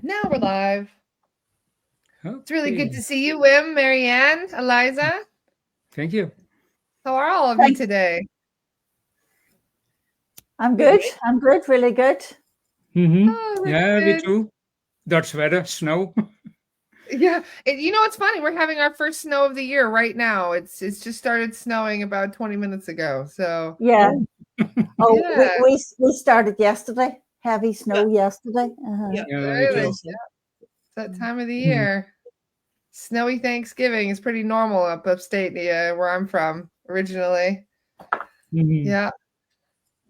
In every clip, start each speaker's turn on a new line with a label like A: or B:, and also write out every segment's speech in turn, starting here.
A: Now we're live. It's really good
B: Okay.
A: to see you, Wim, Marianne, Eliza.
B: Thank you.
A: How are all of you
C: Thanks.
A: today?
C: I'm
A: Good.
C: good. I'm good. Really good.
A: Oh, that's
B: Yeah, me
A: good.
B: too. Dutch weather, snow.
A: Yeah, you know what's funny? We're having our first snow of the year right now. It's just started snowing about 20 minutes ago. So
C: Yeah.
B: Oh.
C: Oh, we
A: yeah,
C: we we started yesterday. Heavy
D: Yeah,
C: snow yesterday.
D: yeah,
B: Yeah, me
A: really,
D: we
B: too.
A: it's
D: also.
A: that time of the
B: Mhm.
A: year. Snowy Thanksgiving is pretty normal up upstate, where I'm from originally.
B: Mhm.
A: Yeah,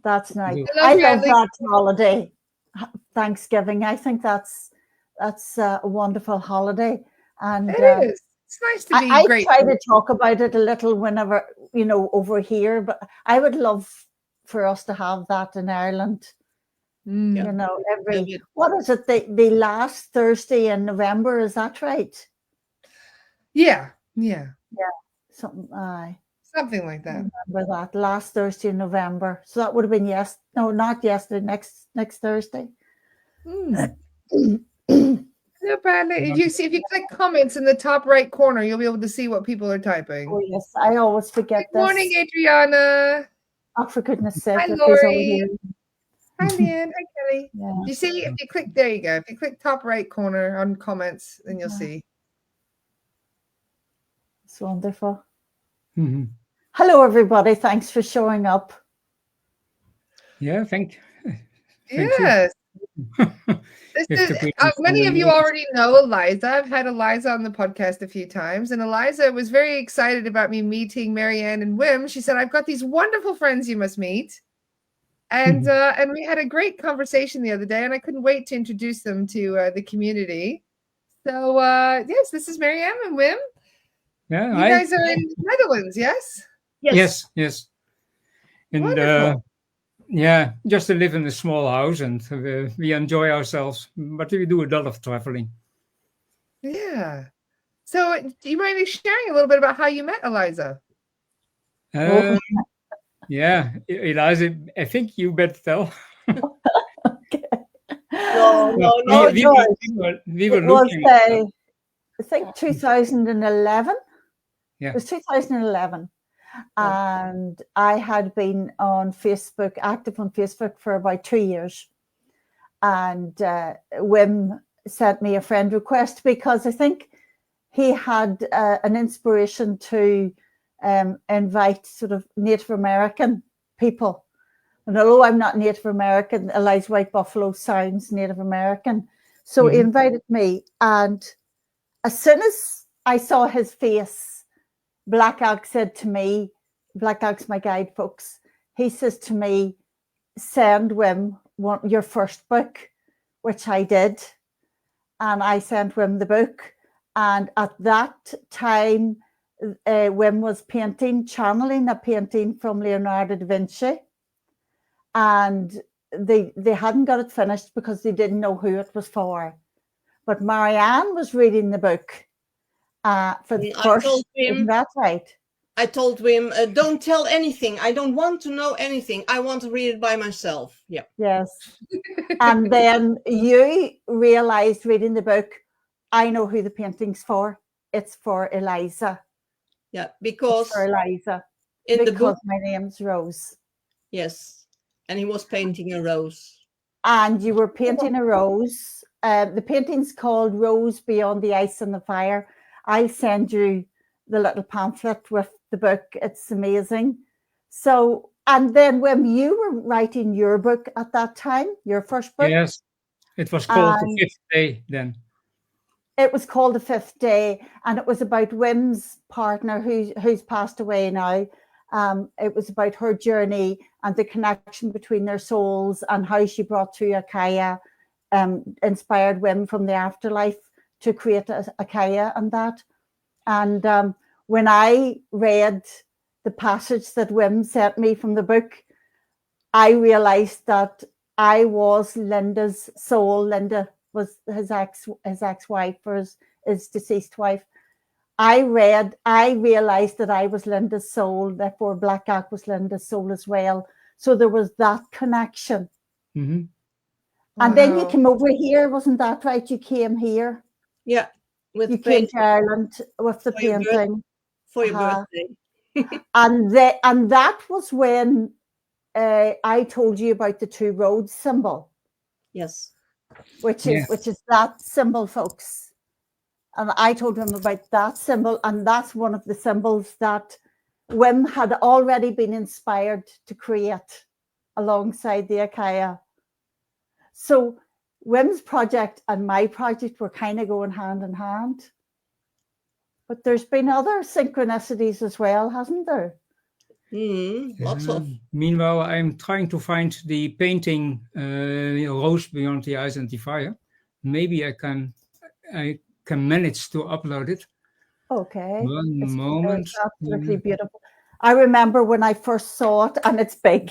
C: That's nice.
B: So,
A: hello,
C: I love
A: Bradley.
C: that holiday, Thanksgiving. I think that's a wonderful holiday, and
A: It is. It's nice to be
C: I try
A: grateful.
C: to talk about it a little whenever over here. But I would love for us to have that in Ireland.
D: Yeah,
A: Mm.
D: yeah,
C: Every what is it? The last Thursday in November. Is that right?
A: Yeah, yeah,
C: Yeah, something. Aye.
A: something like that.
C: Remember that last Thursday in November. So that would have been no, not yesterday, next Thursday.
A: Mm.
C: Oh
A: No, Bradley. If you click comments in the top right corner, you'll be able to see what people are typing.
C: yes, I always
A: Good
C: forget
A: morning,
C: this.
A: Adriana.
C: Oh, for goodness
A: Hi,
C: sake, look who's all
A: Lori.
C: here.
A: Hi, Leanne. Hi, Kelly.
C: Yeah,
A: You see, if you click, there you go. If you click top right corner on comments, then you'll
C: uh,
A: see.
C: it's wonderful.
B: mhm.
C: Hello, everybody. Thanks for showing up.
B: Yeah, thank you.
A: Yes. This
B: With
A: is
B: the greetings and
A: many
B: the
A: of you
B: notes.
A: already know Eliza. I've had Eliza on the podcast a few times, and Eliza was very excited about me meeting Marianne and Wim. She said, "I've got these wonderful friends you must meet." And we had a great conversation the other day, and I couldn't wait to introduce them to the community. So yes, this is Marianne and Wim.
B: Yeah,
A: You
B: I
A: guys are in the Netherlands, yes?
D: yes,
B: yes. And
A: Wonderful.
B: yeah, just to live in a small house and we enjoy ourselves, but we do a lot of traveling.
A: Yeah. So do you mind sharing a little bit about how you met Eliza?
C: Oh,
B: Um, yeah, Eliza, I think you better tell.
C: okay.
D: no,
B: Well,
D: no,
C: Oh,
D: no.
C: George,
B: we
C: it
B: were
C: was,
B: looking.
C: I think 2011. It
B: Yeah.
C: was 2011.
D: Yeah.
C: And I had been on Facebook, active on Facebook for about 2 years. And Wim sent me a friend request because I think he had an inspiration to invite sort of Native American people. And although I'm not Native American, Eliza White Buffalo sounds Native American. So he
B: Mhm.
C: invited me. And as soon as I saw his face, Black Ox said to me, Black Ox, my guide, folks, he says to me, send Wim your first book, which I did. And I sent Wim the book. And at that time, Wim was channeling a painting from Leonardo da Vinci. And they hadn't got it finished because they didn't know who it was for. But Marianne was reading the book for the
D: And
C: first, isn't that right?
D: I told him, don't tell anything. I don't want to know anything. I want to read it by myself. Yeah,
C: Yes. And then you realized reading the book, I know who the painting's for. It's for Eliza.
D: yeah,
C: It's for
D: because
C: Eliza
D: in the book,
C: because my name's Rose.
D: yes, and he was painting a rose.
C: And you were painting a rose. The painting's called Rose Beyond the Ice and the Fire. I'll send you the little pamphlet with the book. It's amazing. So, and then when you were writing your book at that time, your first book,
B: Yes, it was called the
C: and
B: fifth day then.
C: it was called The Fifth Day, and it was about Wim's partner who's passed away now. It was about her journey and the connection between their souls and how she brought to Akaija, inspired Wim from the afterlife to create Akaija and that. And when I read the passage that Wim sent me from the book, I realized that I was Linda's soul. Linda was his ex-wife or his deceased wife. I realized that I was Linda's soul, therefore Black Ack was Linda's soul as well. So there was that connection.
B: Mm-hmm.
C: And then you
A: Wow.
C: came over here, wasn't that right? You came here.
D: Yeah, with
C: You came
D: paint
C: to Ireland with the
D: For your birth-
C: painting.
D: for your
C: Uh-huh.
D: birthday.
C: And that was when I told you about the two roads symbol,
D: Yes.
C: which
B: Yeah.
C: is that symbol, folks. And I told him about that symbol, and that's one of the symbols that Wim had already been inspired to create alongside the Akaija. So Wim's project and my project were kind of going hand in hand. But there's been other synchronicities as well, hasn't there?
D: Lots of.
B: Meanwhile, I'm trying to find the painting Rose Beyond the Ice and the Fire. Maybe I can manage to upload it.
C: Okay.
B: One moment.
C: It's absolutely beautiful. I remember when I first saw it, and it's big.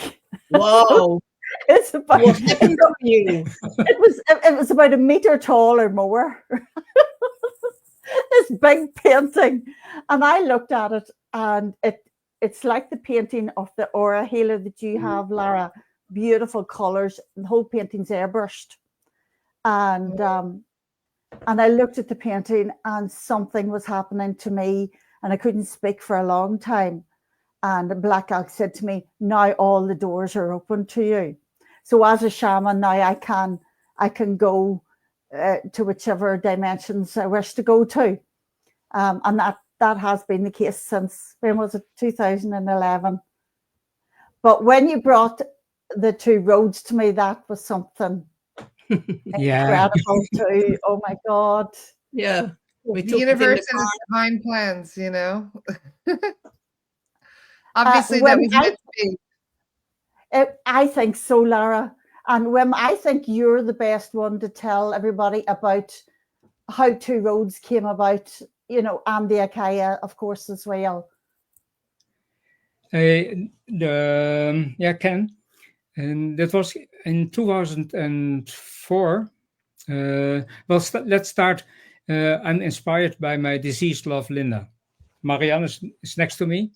D: Wow.
C: It's about
D: What happened to you?
C: it was about a meter tall or more. This big painting. And I looked at it, and it's like the painting of the aura healer that you have, Lara. Beautiful colors. The whole painting's airbrushed. And I looked at the painting, and something was happening to me, and I couldn't speak for a long time. And Black Elk said to me, now all the doors are open to you. So as a shaman now, I can go to whichever dimensions I wish to go to. And that has been the case since, when was it, 2011. But when you brought the two roads to me, that was something incredible too. Oh my God.
D: Yeah. We
A: The
D: took it in
A: universe
D: the
A: and
D: car.
A: its divine plans, you know. Obviously, that was meant to be.
C: I think so, Lara. And Wim, I think you're the best one to tell everybody about how Two Roads came about, you know, and the Akaija, of course, as well.
B: Ken. And that was in 2004. Let's start. I'm inspired by my deceased love, Linda. Marianne is next to me.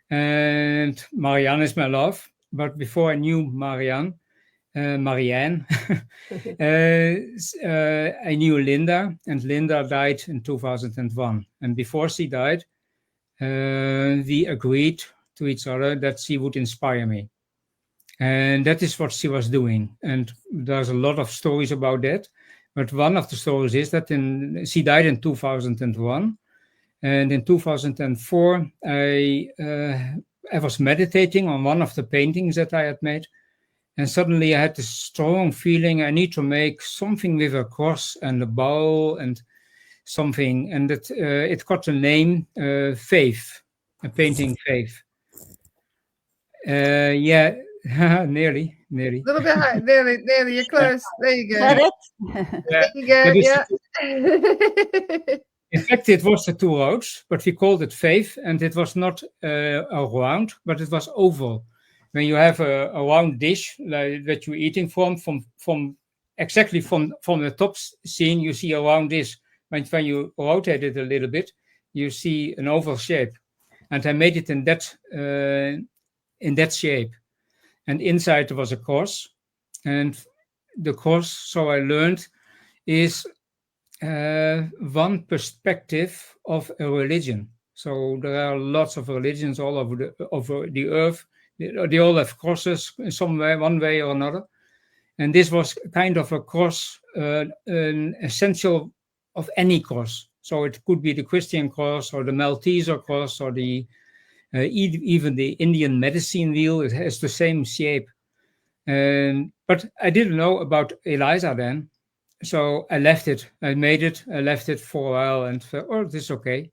B: And Marianne is my love. But before I knew Marianne, I knew Linda, and Linda died in 2001. And before she died, we agreed to each other that she would inspire me. And that is what she was doing. And there's a lot of stories about that. But one of the stories is that she died in 2001. And in 2004, I was meditating on one of the paintings that I had made. And suddenly I had this strong feeling I need to make something with a cross and a bowl and something. And it got the name Faith, a painting Faith. Yeah, nearly.
A: A little bit high. There, you're close. There you go.
C: Got it?
A: There you go. Yeah.
B: In fact, it was the two roads, but we called it Faith, and it was not a round, but it was oval. When you have a round dish that you're eating from exactly from the top scene, you see a round dish. But when you rotate it a little bit, you see an oval shape. And I made it in that shape. And inside there was a cross. And the cross, so I learned, is one perspective of a religion. So there are lots of religions all over the earth. They all have crosses in some way, one way or another. And this was kind of a cross, an essential of any cross. So it could be the Christian cross or the Malteser cross or even the Indian medicine wheel. It has the same shape. But I didn't know about Eliza then. So I left it. I made it. I left it for a while and thought, oh, this is okay.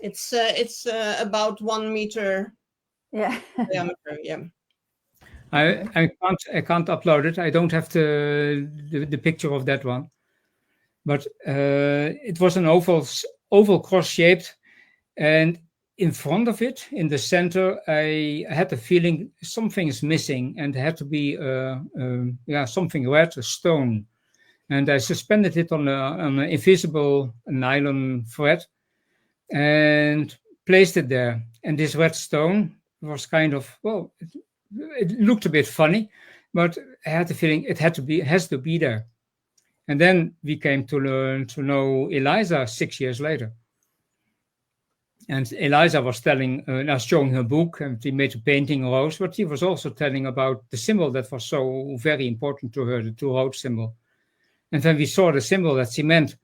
D: It's about 1 meter diameter. Yeah.
B: I can't upload it. I don't have the picture of that one. But it was an oval cross shaped, and in front of it, in the center, I had the feeling something is missing, and there had to be something red, a stone. And I suspended it on an invisible nylon thread and placed it there. And this red stone was kind of, well, it looked a bit funny. but I had the feeling it has to be there. And then we came to learn to know Eliza 6 years later. And Eliza was showing her book, and we made a painting rose, but she was also telling about the symbol that was so very important to her, the two road symbol. And when we saw the symbol that she meant,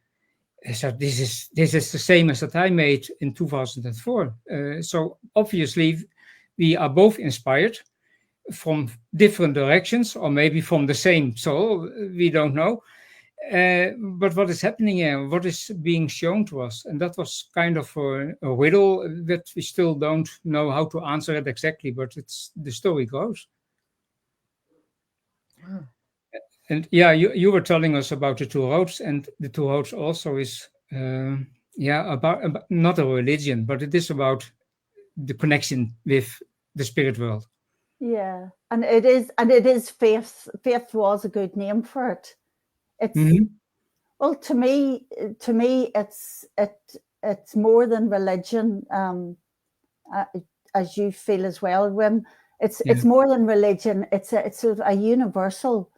B: I said, this is the same as that I made in 2004. So obviously we are both inspired from different directions, or maybe from the same soul, we don't know. But what is happening here, what is being shown to us? And that was kind of a riddle that we still don't know how to answer it exactly, but the story goes.
A: Wow.
B: And yeah, you were telling us about the two roads, and the two roads also is about not a religion, but it is about the connection with the spirit world.
C: Yeah, and it is faith. Faith was a good name for it. It's well, to me, it's more than religion, as you feel as well, Wim. It's more than religion. It's sort of a universal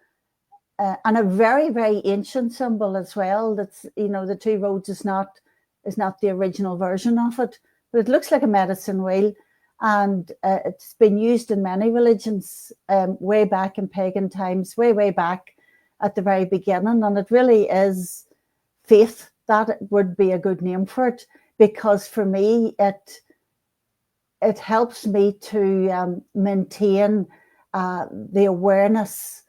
C: and a very, very ancient symbol as well. That's, the two roads is not the original version of it, but it looks like a medicine wheel, and it's been used in many religions way back in pagan times, way back at the very beginning, and it really is faith. That would be a good name for it, because for me it helps me to maintain the awareness,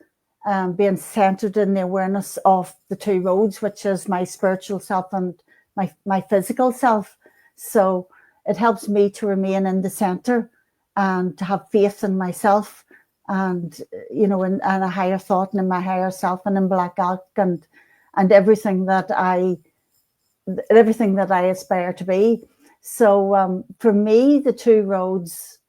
C: being centered in the awareness of the two roads, which is my spiritual self and my physical self. So it helps me to remain in the center and to have faith in myself, and and a higher thought, and in my higher self, and in black elk, and everything that I aspire to be. So for me, the two roads,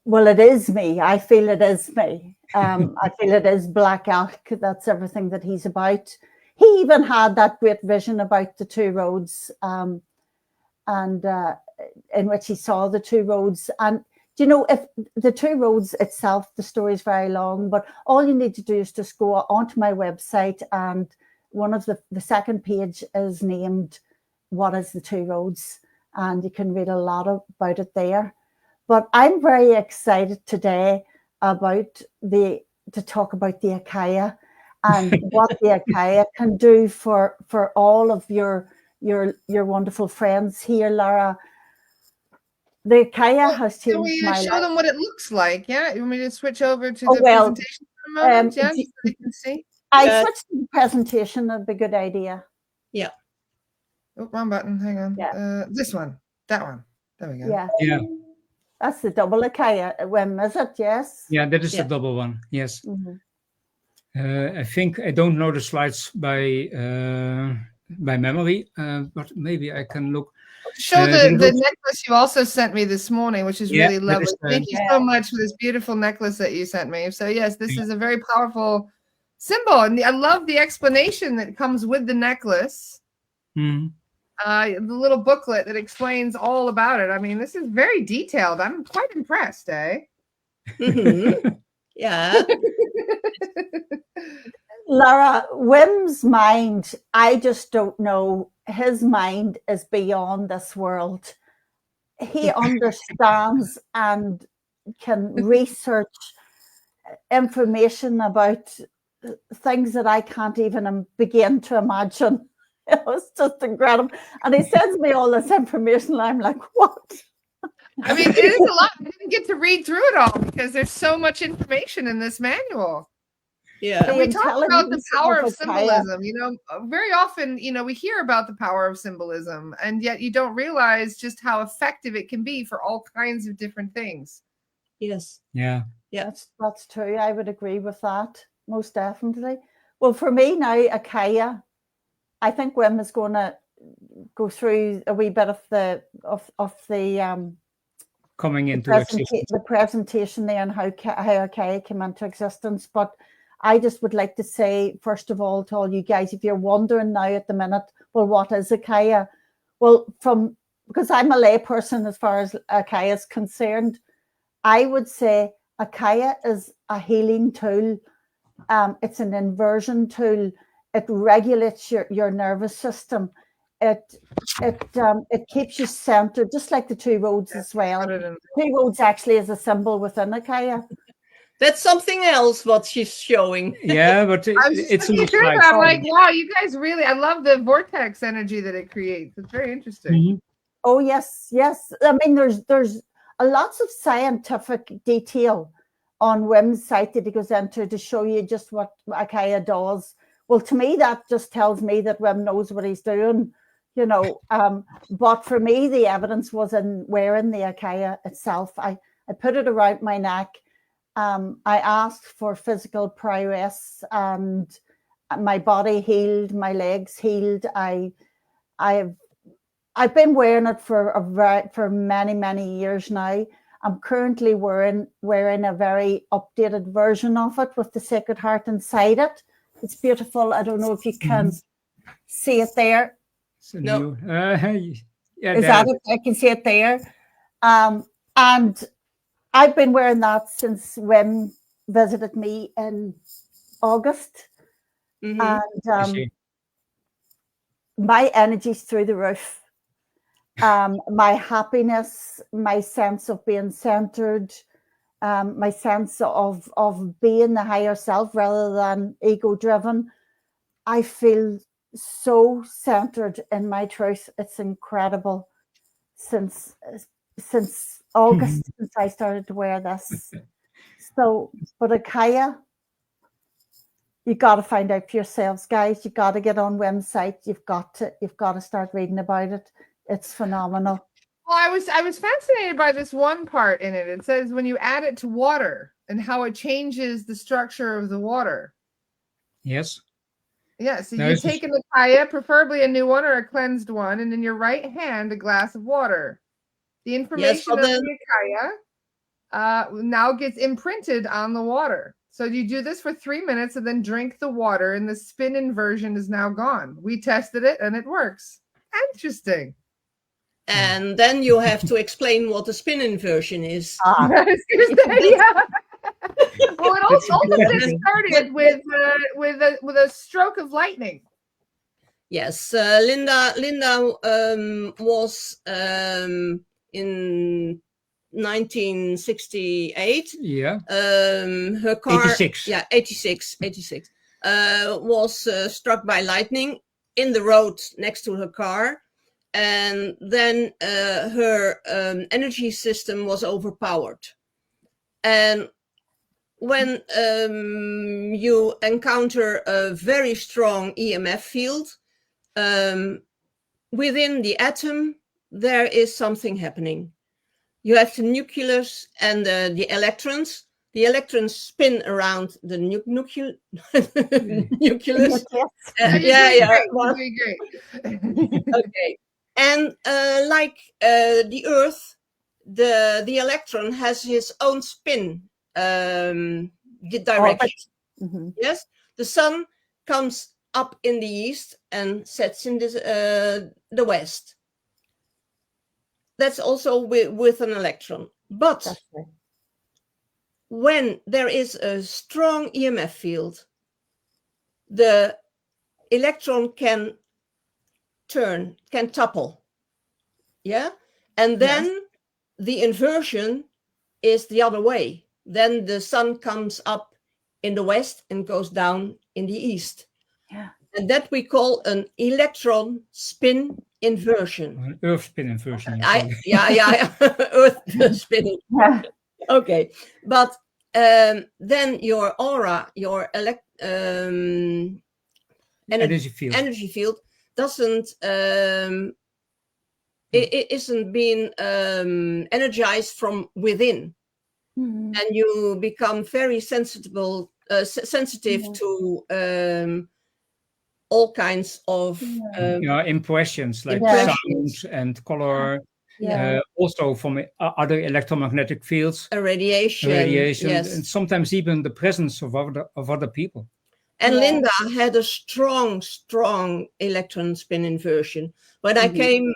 C: well, it is me. I feel it is me. I feel it is black elk. That's everything that he's about. He even had that great vision about the two roads, and in which he saw the two roads. And if the two roads itself, the story is very long, but all you need to do is just go onto my website, and one of the second page is named "What is the Two Roads?" and you can read a lot about it there. But I'm very excited today to talk about the Akaija and what the Akaija can do for all of your wonderful friends here, Lara. The Akaija has changed
A: can we
C: my
A: show
C: life.
A: them what it looks like? Yeah, you want me to switch over to the presentation for a moment? Yeah, so they can see.
C: I switched to the presentation. That'd be a good idea.
D: Yeah.
A: Oh, wrong button. Hang on.
C: Yeah.
A: This one. That one. There we go.
C: Yeah. That's the double Akaija. When is it? Yes.
B: Yeah, that is the double one. Yes.
C: Mm-hmm.
B: I think I don't know the slides by memory, but maybe I can look.
A: Show the necklace you also sent me this morning, which is really lovely. Thank you so much for this beautiful necklace that you sent me. So yes, this is a very powerful symbol, and I love the explanation that comes with the necklace. The little booklet that explains all about it. I mean, this is very detailed. I'm quite impressed, eh?
D: Yeah.
C: Lara, Wim's mind, I just don't know. His mind is beyond this world. He understands and can research information about things that I can't even begin to imagine. It's just incredible. And he sends me all this information, and I'm like, what?
A: I mean, it is a lot. I didn't get to read through it all because there's so much information in this manual.
D: Yeah.
A: And we talk about the power of symbolism. Very often, we hear about the power of symbolism, and yet you don't realize just how effective it can be for all kinds of different things.
D: Yes.
B: Yeah.
D: Yeah.
C: That's true. I would agree with that, most definitely. Well, for me now, Akaija, I think Wim is going to go through a wee bit of the
B: coming into existence.
C: The presentation there, and how Akaija came into existence. But I just would like to say, first of all, to all you guys, if you're wondering now at the minute, well, what is Akaija? Well, because I'm a lay person as far as Akaija is concerned, I would say Akaija is a healing tool. It's an inversion tool. It regulates your nervous system. It keeps you centered, just like the two roads as well. Two roads actually is a symbol within Akaija.
D: That's something else what she's showing.
B: Yeah, but it's
A: looking through it, I'm like, wow, you guys really, I love the vortex energy that it creates. It's very interesting.
B: Mm-hmm.
C: Oh, yes. I mean, there's lots of scientific detail on WIM's site that he goes into to show you just what Akaija does. Well, to me, that just tells me that WIM knows what he's doing, you know. But for me, the evidence was in wearing the Akaija itself. I put it around my neck. I asked for physical prowess, and my body healed, my legs healed. I've been wearing it for many years now. I'm currently wearing a very updated version of it with the Sacred Heart inside it. It's beautiful. I don't know if you can see it there.
B: No. Yeah,
C: is that it? I can see it there. And I've been wearing that since WIM visited me in August. And my energy's through the roof. My happiness, my sense of being centered, my sense of being the higher self rather than ego driven. I feel so centered in my truth. It's incredible. Since August, since I started to wear this. So, but Akaija, you got to find out for yourselves, guys. You got to get on WIM's site. You've got to start reading about it. It's phenomenal.
A: Well, I was fascinated by this one part in it. It says when you add it to water and how it changes the structure of the water.
B: Yes.
A: Yeah, so you take an Akaija, preferably a new one or a cleansed one, and in your right hand, a glass of water. The information of the Akaija now gets imprinted on the water. So you do this for 3 minutes and then drink the water, and the spin inversion is now gone. We tested it, and it works. Interesting.
D: And then you have to explain what the spin inversion is.
A: I was gonna say, yeah. Well, it also started with a stroke of lightning.
D: Yes, Linda was in 1968.
B: Yeah.
D: Her car.
B: 86.
D: Yeah, 86. Was struck by lightning in the road next to her car, and then her energy system was overpowered. And when you encounter a very strong EMF field within the atom, there is something happening. You have the nucleus and the electrons. The electrons spin around the nucleus. Okay. And like the Earth, the electron has his own spin direction. Yes, the sun comes up in the east and sets in the west. That's also with an electron. But when there is a strong EMF field, the electron can topple. Yeah, and then the inversion is the other way. Then the sun comes up in the west and goes down in the east.
C: Yeah.
D: And that we call an electron spin inversion.
B: An earth spin inversion.
D: Earth spinning.
C: Yeah.
D: Okay. But then your aura, your
B: energy
D: field doesn't it isn't being energized from within. And you become very sensitive to all kinds of
B: impressions like sound and color, also from other electromagnetic fields,
D: radiation, yes.
B: And sometimes even the presence of other people.
D: And Linda had a strong electron spin inversion. When I came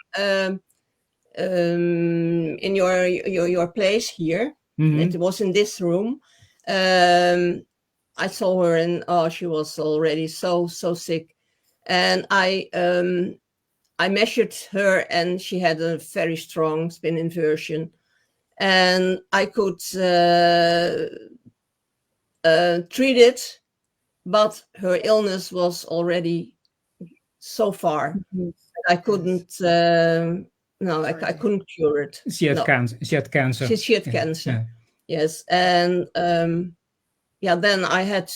D: in your place here,
B: Mhm.
D: It was in this room. I saw her, and she was already so sick. And I measured her, and she had a very strong spin inversion, and I could treat it, but her illness was already so far. I couldn't. No, I couldn't cure it.
B: She had
D: No.
B: cancer. She had cancer.
D: She had
B: Yeah,
D: cancer.
B: yeah.
D: Yes, and then I had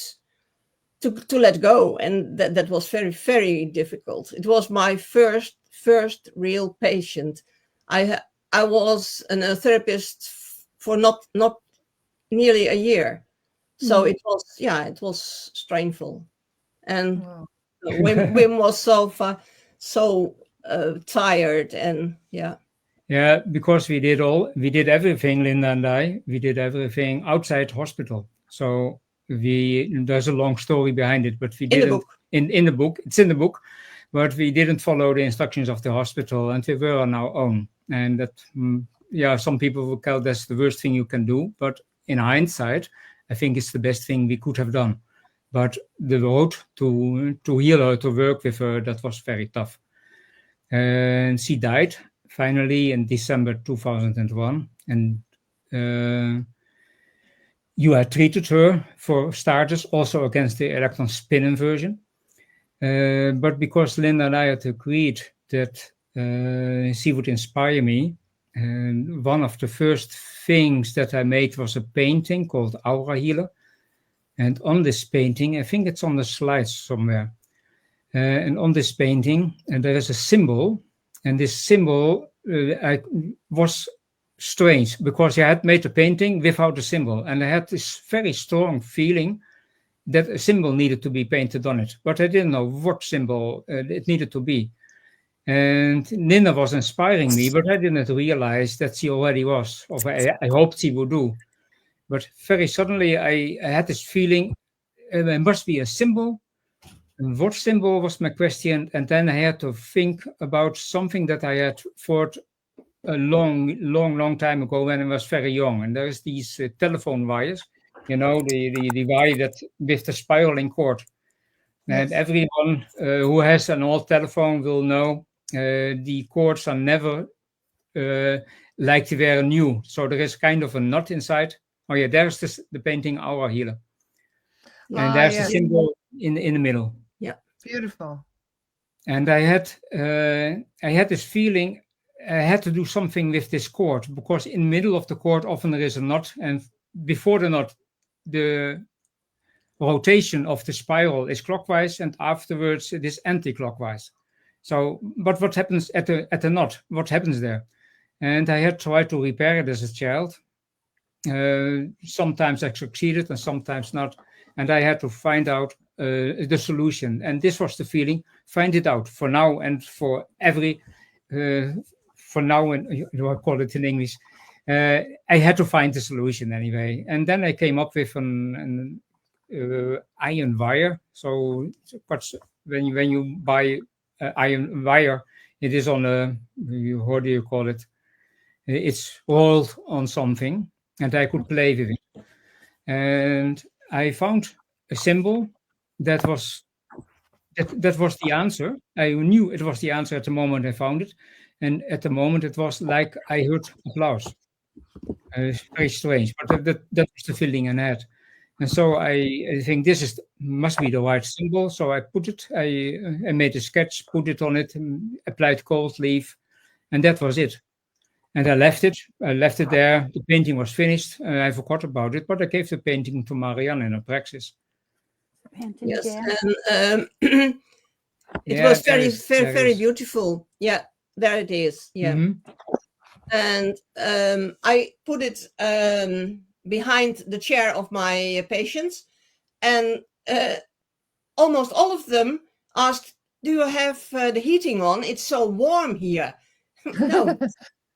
D: to let go, and that was very, very difficult. It was my first real patient. I was a therapist for not nearly a year, so it was strainful, and
A: Wow.
D: Wim was so tired, and yeah.
B: Yeah, because we did everything, Linda and I. We did everything outside hospital. So there's a long story behind it, but we
D: In the
B: didn't
D: book.
B: in the book. It's in the book, but we didn't follow the instructions of the hospital, and we were on our own. And that, some people will call that's the worst thing you can do. But in hindsight, I think it's the best thing we could have done. But the road to heal her, to work with her, that was very tough. And she died finally in December 2001. And you had treated her, for starters, also against the electron spin inversion. But because Linda and I had agreed that she would inspire me, and one of the first things that I made was a painting called Aura Healer. And on this painting, I think it's on the slides somewhere, and on this painting, there is a symbol, and this symbol was strange because I had made a painting without a symbol, and I had this very strong feeling that a symbol needed to be painted on it, but I didn't know what symbol it needed to be. And Nina was inspiring me, but I didn't realize that she already was, or I hoped she would do. But very suddenly I had this feeling there must be a symbol. And what symbol was my question? And then I had to think about something that I had thought a long time ago when I was very young. And there's these telephone wires, the wire that with the spiraling cord. And everyone who has an old telephone will know the cords are never like they were new. So there is kind of a knot inside. Oh yeah, there's the painting Aura Healer. And there's a symbol in the middle.
D: Yeah,
A: beautiful.
B: And I had this feeling I had to do something with this cord, because in the middle of the cord often there is a knot, and before the knot, the rotation of the spiral is clockwise, and afterwards it is anti-clockwise. So, but what happens at the knot? What happens there? And I had tried to repair it as a child. Sometimes I succeeded and sometimes not. And I had to find out the solution. And this was the feeling, find it out for now and for every, for now, and I call it in English. I had to find the solution anyway. And then I came up with an iron wire. So when you buy iron wire, it is on how do you call it? It's rolled on something, and I could play with it. And I found a symbol that was the answer. I knew it was the answer at the moment I found it, and at the moment it was like I heard applause. It's very strange, but that was the feeling I had. And so I think this must be the right symbol. So I put it. I made a sketch, put it on it, applied gold leaf, and that was it. And I left it there. The painting was finished. I forgot about it, but I gave the painting to Marianne in her praxis.
D: Yes, and it was very beautiful. Yeah, there it is. Yeah, and I put it behind the chair of my patients, and almost all of them asked, "Do you have the heating on? It's so warm here." No.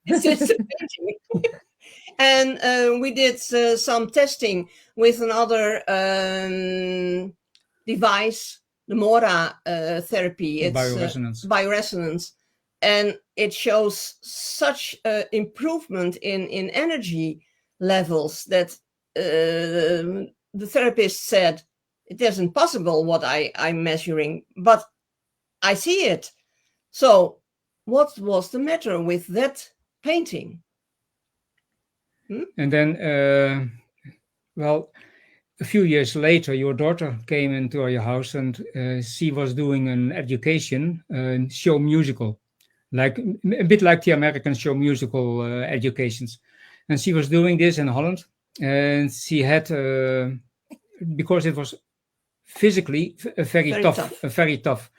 D: It's a painting. And we did some testing with another device, the Mora therapy. It's bioresonance. And it shows such improvement in energy levels that the therapist said, it isn't possible what I'm measuring, but I see it. So what was the matter with that painting?
B: And then, well, a few years later, your daughter came into your house, and she was doing an education show musical, like a bit like the American show musical educations. And she was doing this in Holland, and she had because it was physically very tough,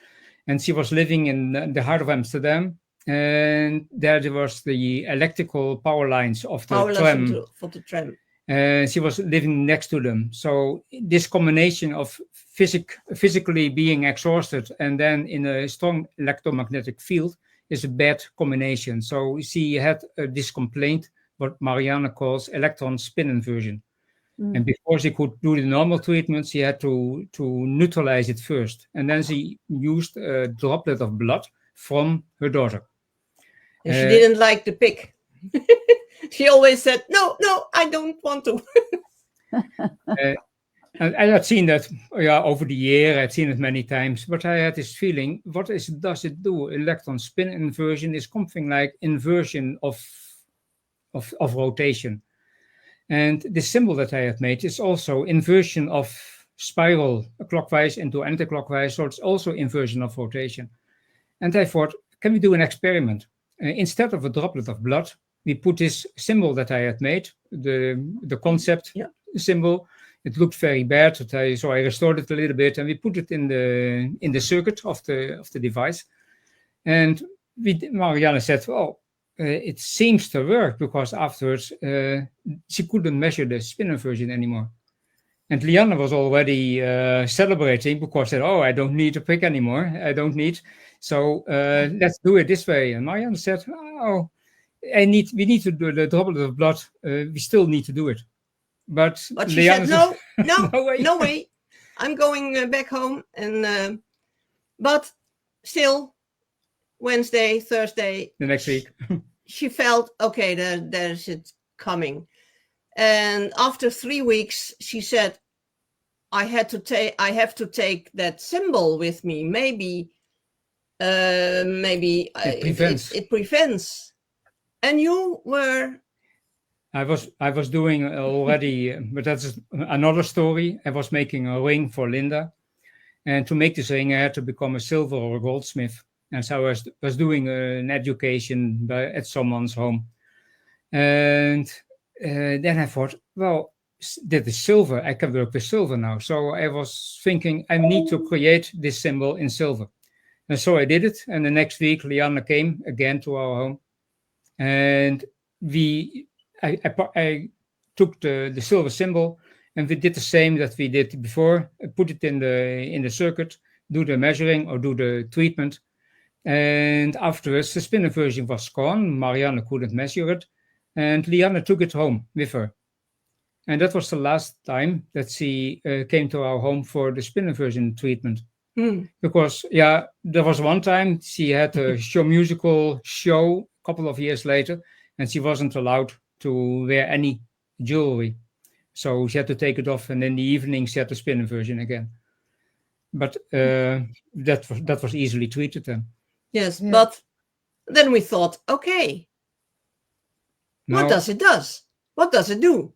B: and she was living in the heart of Amsterdam. And there was the electrical power lines of the tram.
D: For the tram.
B: She was living next to them. So this combination of physically being exhausted and then in a strong electromagnetic field is a bad combination. So she had this complaint, what Marianne calls electron spin inversion. And before she could do the normal treatment, she had to neutralize it first. And then she used a droplet of blood from her daughter.
D: And she didn't like the pic. She always said, no, I don't want to.
B: And I had seen that over the year. I'd seen it many times. But I had this feeling, does it do? Electron spin inversion is something like inversion of rotation. And the symbol that I had made is also inversion of spiral clockwise into anti-clockwise. So it's also inversion of rotation. And I thought, can we do an experiment? Instead of a droplet of blood, we put this symbol that I had made, the concept symbol. It looked very bad, so I restored it a little bit, and we put it in the circuit of the device. And Marianne said, "Oh, it seems to work," because afterwards she couldn't measure the spin inversion anymore. And Lianne was already celebrating because she said, "Oh, I don't need a prick anymore. I don't need. So let's do it this way." And Marianne said, "Oh, we need to do the droplet of blood. We still need to do it." But
D: she
B: Lianne
D: said,
B: no
D: way. I'm going back home. And but still, Wednesday, Thursday,
B: the next week,
D: she felt okay. There's it coming. And after 3 weeks, she said, I have to take that symbol with me. Maybe it prevents. And you were.
B: I was doing already, but that's another story. I was making a ring for Linda, and to make this ring, I had to become a silver or a goldsmith. And so I was doing an education at someone's home, and then I thought, well, that is silver. I can work with silver now. So I was thinking, I need to create this symbol in silver. And so I did it. And the next week, Lianne came again to our home. And I took the silver symbol, and we did the same that we did before. I put it in the circuit, do the measuring or do the treatment. And afterwards, the spin inversion was gone. Marianne couldn't measure it. And Lianne took it home with her. And that was the last time that she came to our home for the spin inversion treatment. Because, there was one time she had a musical show a couple of years later, and she wasn't allowed to wear any jewelry. So she had to take it off, and in the evening she had the spin inversion again. But that was easily treated then.
D: Yes, but then we thought, okay, what does it do? What does it do?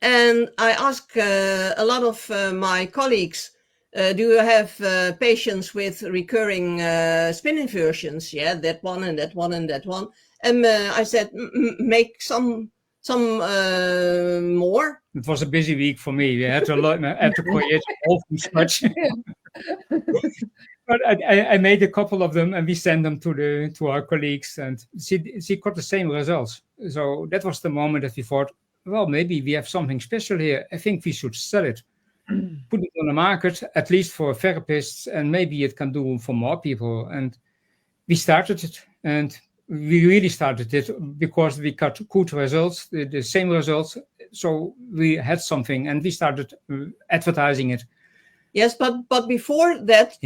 D: And I asked a lot of my colleagues, do you have patients with recurring spin inversions? Yeah, that one and that one and that one. And I said, make some more.
B: It was a busy week for me. I had to create all from scratch. But I made a couple of them, and we sent them to our colleagues, and she got the same results. So that was the moment that we thought, well, maybe we have something special here. I think we should sell it, put it on the market, at least for therapists, and maybe it can do for more people. And we started it, and we really started it because we got good results, the same results. So we had something, and we started advertising it.
D: Yes, but before that,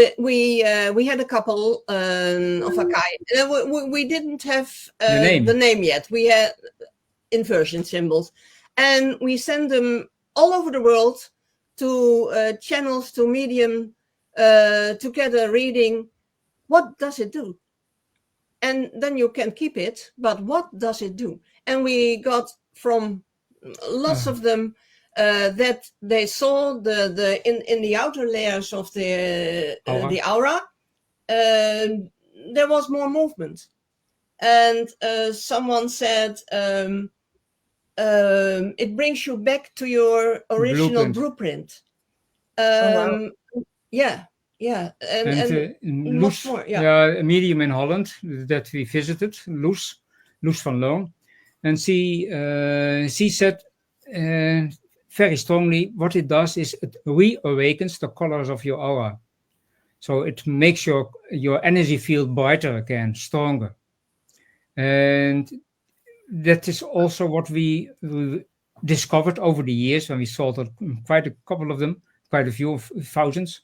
D: we had a couple of Akaija. We didn't have the name yet. We had inversion symbols. And we send them all over the world to channels, to medium, to get a reading. What does it do? And then you can keep it, but what does it do? And we got from lots of them that they saw in the outer layers of the aura, there was more movement. And someone said, it brings you back to your original blueprint.
A: Wow.
D: Yeah. And
B: Loes,
D: more, yeah.
B: a medium in Holland that we visited, Loes van Loon, and she said very strongly what it does is it reawakens the colors of your aura. So it makes your energy field brighter again, stronger. And that is also what we discovered over the years when we saw quite a couple of them, quite a few thousands.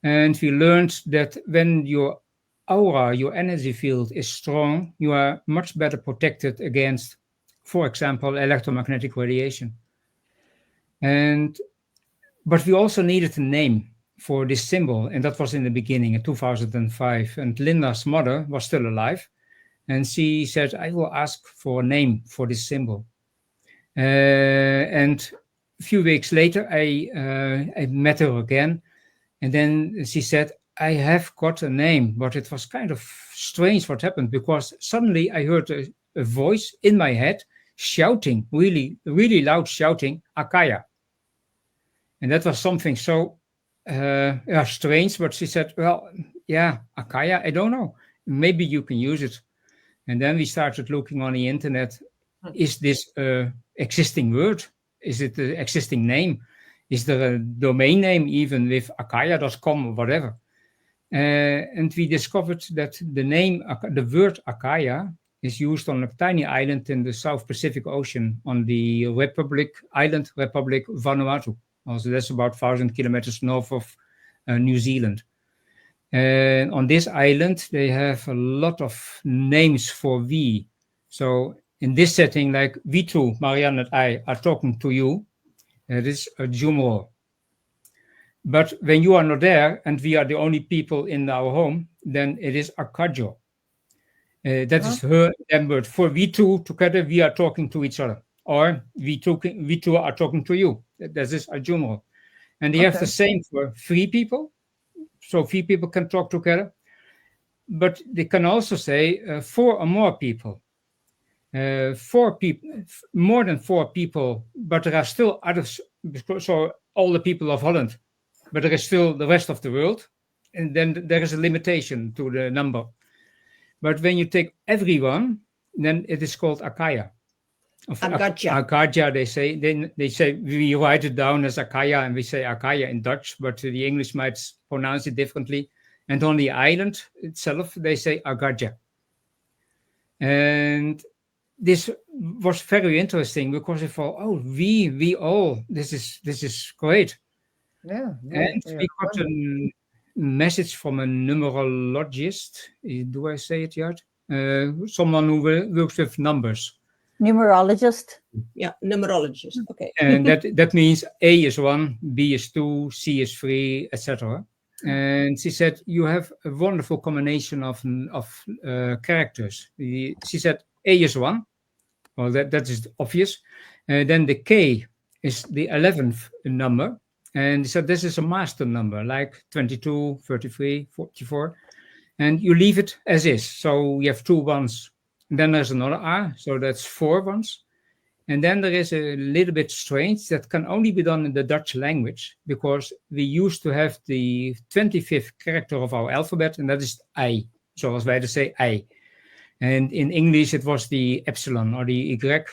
B: And we learned that when your aura, your energy field is strong, you are much better protected against, for example, electromagnetic radiation. But we also needed a name for this symbol, and that was in the beginning in 2005. And Linda's mother was still alive, and she said, I will ask for a name for this symbol. And a few weeks later, I met her again. And then she said, I have got a name, but it was kind of strange what happened, because suddenly I heard a voice in my head shouting, really, really loud shouting, Akaija. And that was something so strange, but she said, well, yeah, Akaija, I don't know. Maybe you can use it. And then we started looking on the internet. Is this an existing word? Is it an existing name? Is there a domain name even with akaija.com or whatever? And we discovered that the word Akaija is used on a tiny island in the South Pacific Ocean on the island Republic Vanuatu. Also, that's about 1,000 kilometers north of New Zealand. And on this island, they have a lot of names for we. So in this setting, like we two, Marianne and I, are talking to you, it is a Jumro. But when you are not there and we are the only people in our home, then it is Akajo. That is her word. For we two together, we are talking to each other. Or we two are talking to you. That is a Jumro. And they have the same for 3 people. So 3 people can talk together. But they can also say 4 or more people. 4 people, more than 4 people, but there are still others, so all the people of Holland, but there is still the rest of the world, and then there is a limitation to the number. But when you take everyone, then it is called Akaija. Akaija, they say. Then they say we write it down as Akaija, and we say Akaija in Dutch, but the English might pronounce it differently. And on the island itself, they say Akaija. And this was very interesting because I thought, we all, this is great.
A: Yeah.
B: And we got a message from a numerologist. Do I say it yet? Someone who works with numbers.
C: Numerologist.
D: Yeah, numerologist. Okay.
B: And that means A is 1, B is 2, C is 3, etc. And she said, you have a wonderful combination of characters. She said, A is 1. Well, that is obvious. Then the K is the 11th number. And so this is a master number, like 22, 33, 44. And you leave it as is. So we have 2 ones. And then there's another R. So that's 4 ones. And then there is a little bit strange that can only be done in the Dutch language, because we used to have the 25th character of our alphabet, and that is I. Zoals wij say I. And in English, it was the epsilon or the Y.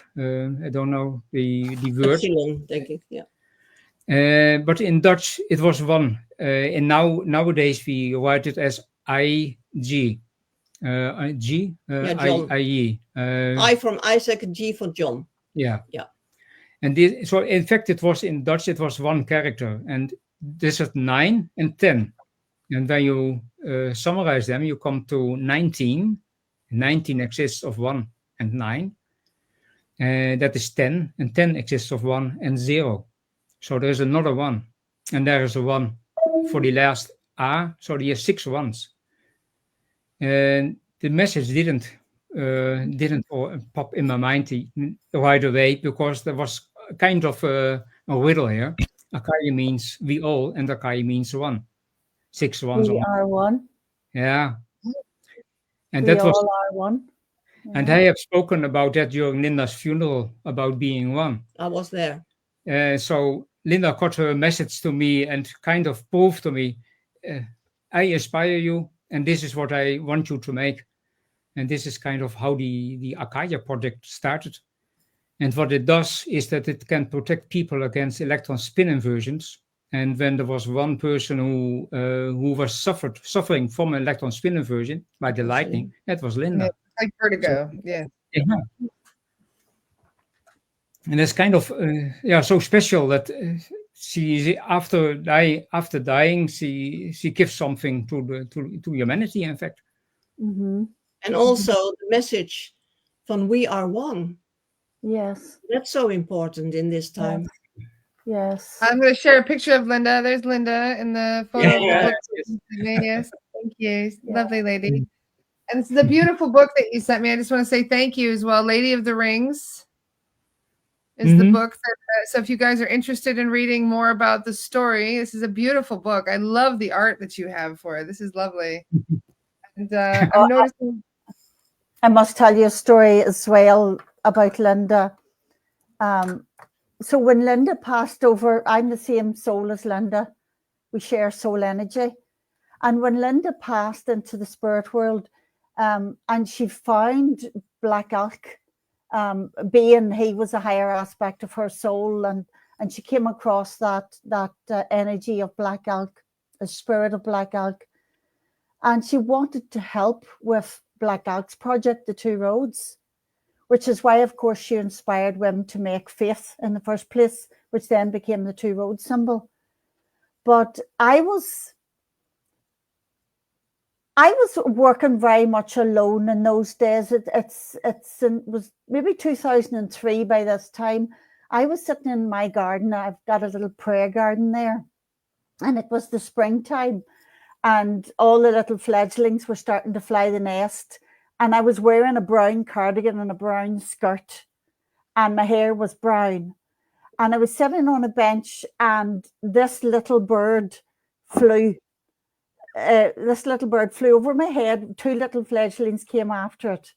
B: I don't know the word.
D: Epsilon, denk ik, yeah.
B: But in Dutch, it was 1. And nowadays, we write it as IG. G?
D: John.
B: I-E.
D: I from Isaac, G for John.
B: Yeah.
D: Yeah.
B: And so, in fact, it was in Dutch, it was 1 character. And this is 9 and 10. And when you summarize them, you come to 19. 19 exists of 1 and 9. That is 10, and 10 exists of 1 and 0. So there is another 1, and there is a 1 for the last A, so there are 6 ones. And the message didn't pop in my mind right away, because there was kind of a riddle here. Akaija means we all, and Akaija means 1. 6 ones.
C: We are one.
B: Yeah. And
C: We
B: that was,
C: all are one.
B: and I have spoken about that during Linda's funeral, about being 1.
D: I was there.
B: So Linda got her message to me and kind of proved to me, I inspire you, and this is what I want you to make. And this is kind of how the Akaija project started. And what it does is that it can protect people against electron spin inversions. And when there was one person who was suffering from an electron spin inversion by the lightning, that was Linda.
A: Yeah, like vertigo. Yeah.
B: And it's kind of so special that she after dying she gives something to humanity, in fact.
C: Mm-hmm.
D: And also the message from we are one.
C: Yes.
D: That's so important in this time.
C: Yes.
A: I'm going to share a picture of Linda. There's Linda in the photo of the book. Yes. Thank you. Lovely lady. And it's the beautiful book that you sent me. I just want to say thank you as well. Lady of the Rings is the book. So if you guys are interested in reading more about the story, this is a beautiful book. I love the art that you have for it. This is lovely. And I'm noticing.
C: I must tell you a story as well about Linda. So when Linda passed over, I'm the same soul as Linda. We share soul energy. And when Linda passed into the spirit world, and she found Black Elk, being he was a higher aspect of her soul, and she came across that energy of Black Elk, the spirit of Black Elk, and she wanted to help with Black Elk's project, the Two Roads, which is why, of course, she inspired women to make faith in the first place, which then became the Two Roads symbol. But I was working very much alone in those days. It was maybe 2003 by this time. I was sitting in my garden. I've got a little prayer garden there, and it was the springtime, and all the little fledglings were starting to fly the nest. And I was wearing a brown cardigan and a brown skirt, and my hair was brown. And I was sitting on a bench, and this little bird flew. This little bird flew over my head. 2 little fledglings came after it.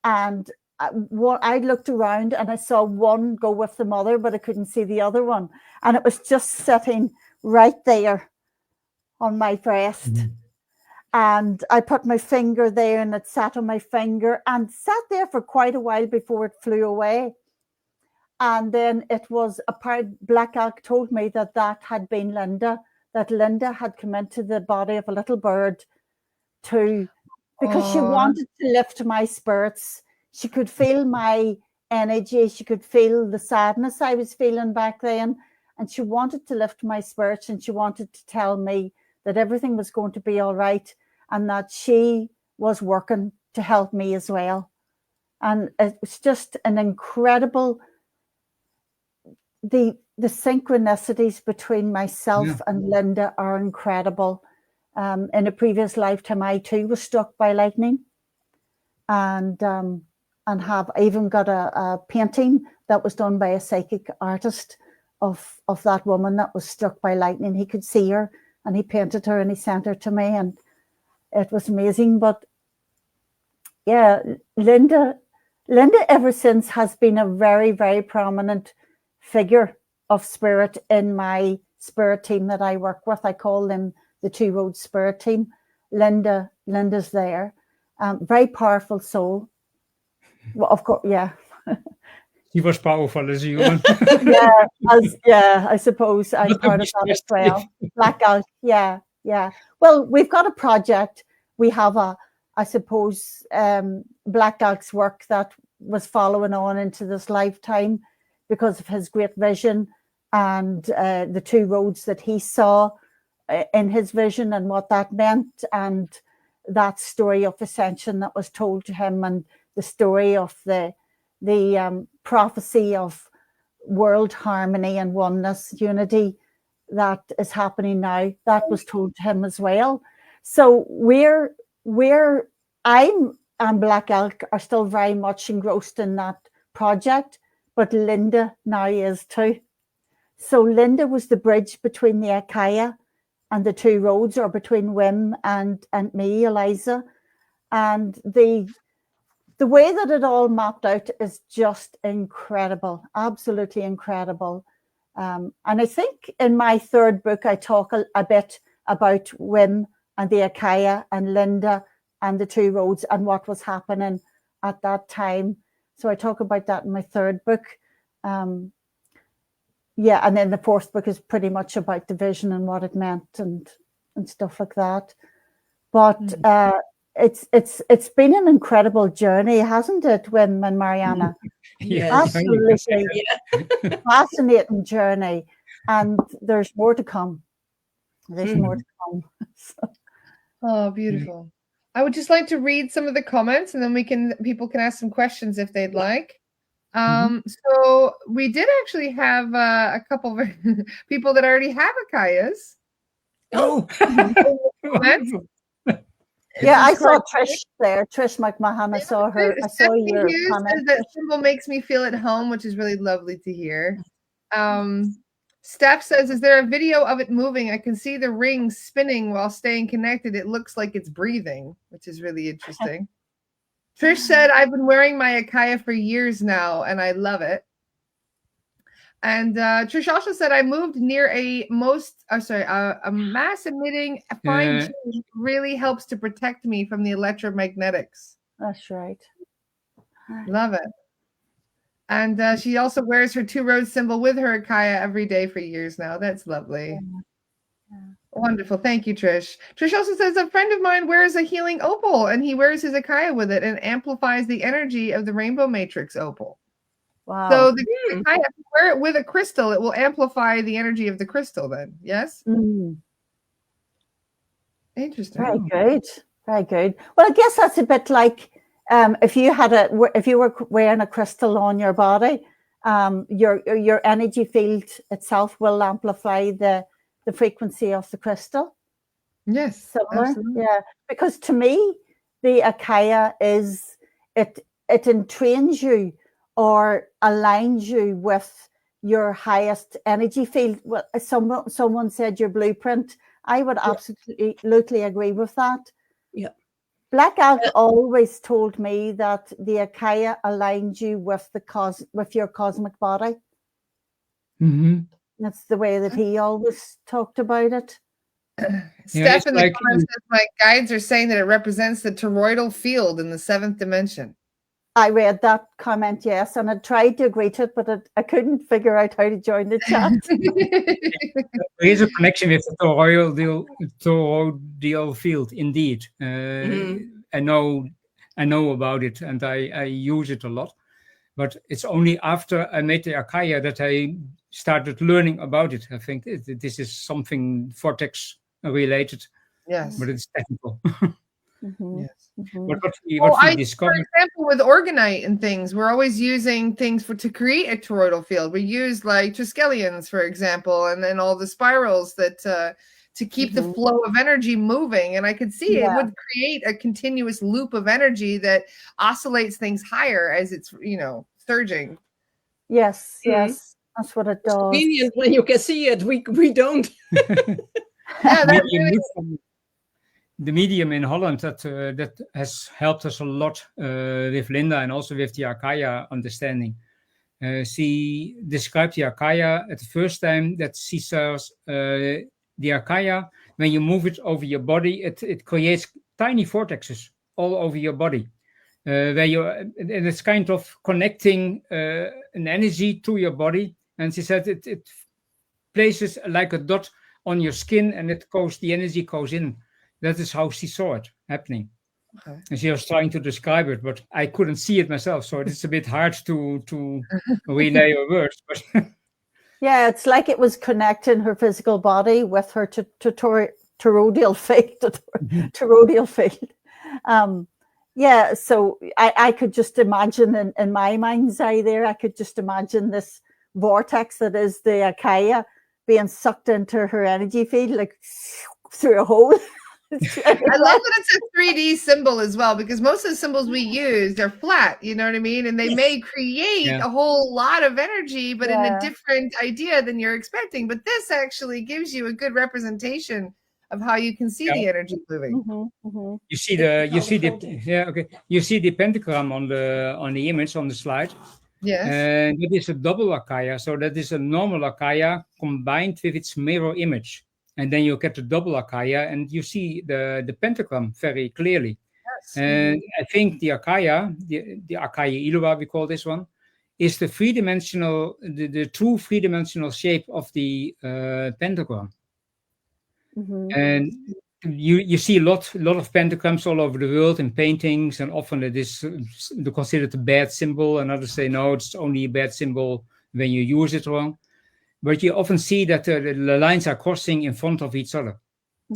C: And I looked around and I saw one go with the mother, but I couldn't see the other one. And it was just sitting right there on my breast. Mm-hmm. And I put my finger there, and it sat on my finger and sat there for quite a while before it flew away. And then it was a part, Black Elk told me that had been Linda, that Linda had come into the body of a little bird because she wanted to lift my spirits. She could feel my energy. She could feel the sadness I was feeling back then. And she wanted to lift my spirits, and she wanted to tell me that everything was going to be all right, and that she was working to help me as well. And it was just an incredible, the synchronicities between myself and Linda are incredible. In a previous lifetime, I too was struck by lightning, and have even got a painting that was done by a psychic artist of that woman that was struck by lightning. He could see her, and he painted her, and he sent her to me, and it was amazing. But yeah, Linda ever since has been a very, very prominent figure of spirit in my spirit team that I work with. I call them the Two Roads Spirit Team. Linda's there. Very powerful soul. Well, of course, yeah.
B: He was powerful as a human.
C: I suppose I'm part of that as well. Black Elk, yeah. Well, we've got a project. We have I suppose, Black Elk's work that was following on into this lifetime because of his great vision and the two roads that he saw in his vision and what that meant, and that story of ascension that was told to him, and the story of the prophecy of world harmony and oneness, unity that is happening now, that was told to him as well. So I'm and Black Elk are still very much engrossed in that project, but Linda now is too. So Linda was the bridge between the Akaija and the two roads, or between Wim and me, Eliza. And the way that it all mapped out is just incredible, absolutely incredible. And I think in my third book, I talk a bit about Wim and the Akaija and Linda and the two roads and what was happening at that time. So I talk about that in my third book. Yeah, and then the fourth book is pretty much about the vision and what it meant and stuff like that. But it's been an incredible journey, hasn't it, Wim and Mariana?
D: Yes.
C: Absolutely fascinating journey, and there's more to come. There's more to come.
A: Oh, beautiful. I would just like to read some of the comments, and then people can ask some questions if they'd like. So we did actually have a couple of people that already have Akaijas.
B: Oh,
C: yeah, I saw Trish there. Trish McMahon. I saw her. I saw your comment.
A: That symbol makes me feel at home, which is really lovely to hear. Steph says, is there a video of it moving? I can see the ring spinning while staying connected. It looks like it's breathing, which is really interesting. Trish said, I've been wearing my Akaija for years now, and I love it. And Trish also said, I moved near a mass emitting fine change really helps to protect me from the electromagnetics.
C: That's right.
A: Love it. And she also wears her two road symbol with her Akaija every day for years now. That's lovely. Yeah. Wonderful. Thank you, Trish. Trish also says, a friend of mine wears a healing opal, and he wears his Akaija with it and amplifies the energy of the rainbow matrix opal.
C: Wow.
A: So the Akaija, if you wear it with a crystal, it will amplify the energy of the crystal then. Yes? Interesting.
C: Very good. Very good. Well, I guess that's a bit like if you were wearing a crystal on your body, your energy field itself will amplify the frequency of the crystal.
A: Yes.
C: Similar.
A: Absolutely.
C: Yeah. Because to me, the Akaija is it entrains you or aligns you with your highest energy field. Well, someone said your blueprint. I would absolutely agree with that.
D: Yeah.
C: Black Elk always told me that the Akaija aligns you with with your cosmic body. That's the way that he always talked about it.
A: Steph in the comments says, my guides are saying that it represents the toroidal field in the 7th dimension.
C: I read that comment, yes, and I tried to agree to it, but I couldn't figure out how to join the chat.
B: There is a connection with the toroidal field, indeed. I know about it, and I use it a lot. But it's only after I made the Akaija that I started learning about it. I think this is something vortex related.
A: Yes.
B: But it's technical.
A: Yes.
B: What we discovered,
A: for example, with orgonite and things, we're always using things to create a toroidal field. We use like Triskelions, for example, and then all the spirals that to keep the flow of energy moving. And I could see it would create a continuous loop of energy that oscillates things higher as it's surging.
C: Yes, yes, that's what it does.
D: Convenient when you can see it. We don't.
B: The medium in Holland that has helped us a lot with Linda and also with the Akaija understanding. She described the Akaija at the first time that she says the Akaija, when you move it over your body, it creates tiny vortexes all over your body. And it's kind of connecting an energy to your body. And she said it places like a dot on your skin, and the energy goes in. That is how she saw it happening. Okay. And she was trying to describe it, but I couldn't see it myself, so it's a bit hard to relay your words. But
C: yeah, it's like it was connecting her physical body with her toroidal field. Yeah, so I could just imagine in my mind's eye there, I could just imagine this vortex that is the Akaija being sucked into her energy field, like through a hole.
A: I love that it's a 3D symbol as well, because most of the symbols we use, they're flat, you know what I mean? And they may create a whole lot of energy, but in a different idea than you're expecting. But this actually gives you a good representation of how you can see the energy moving.
B: You see you see the pentagram on the image on the slide.
A: Yes.
B: And that is a double Akaija. So that is a normal Akaija combined with its mirror image. And then you get the double Akaija and you see the pentagram very clearly. Yes. And I think the Akaija, the Akaija Ilua, we call this one, is the three-dimensional, the true three-dimensional shape of the pentagram. And you see a lot of pentagrams all over the world in paintings, and often it is considered a bad symbol, and others say no, it's only a bad symbol when you use it wrong. But you often see that the lines are crossing in front of each other.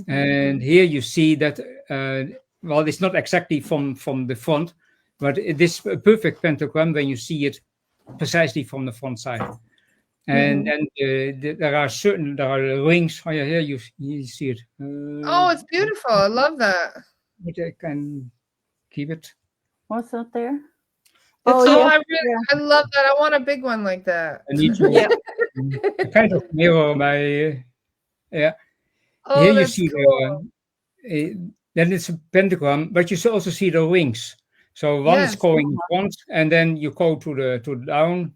B: And here you see that, well, it's not exactly from the front, but it is a perfect pentagram when you see it precisely from the front side. And then there are rings. Oh yeah, here you see it.
A: Oh, it's beautiful. I love that.
B: But I can keep it.
C: What's that there?
A: I love that. I want a big one like that.
B: I need to kind of mirror my
A: Oh,
B: here you
A: that's
B: see
A: cool.
B: then it's a pentagram, but you also see the rings. So one is going in front, and then you go to the down.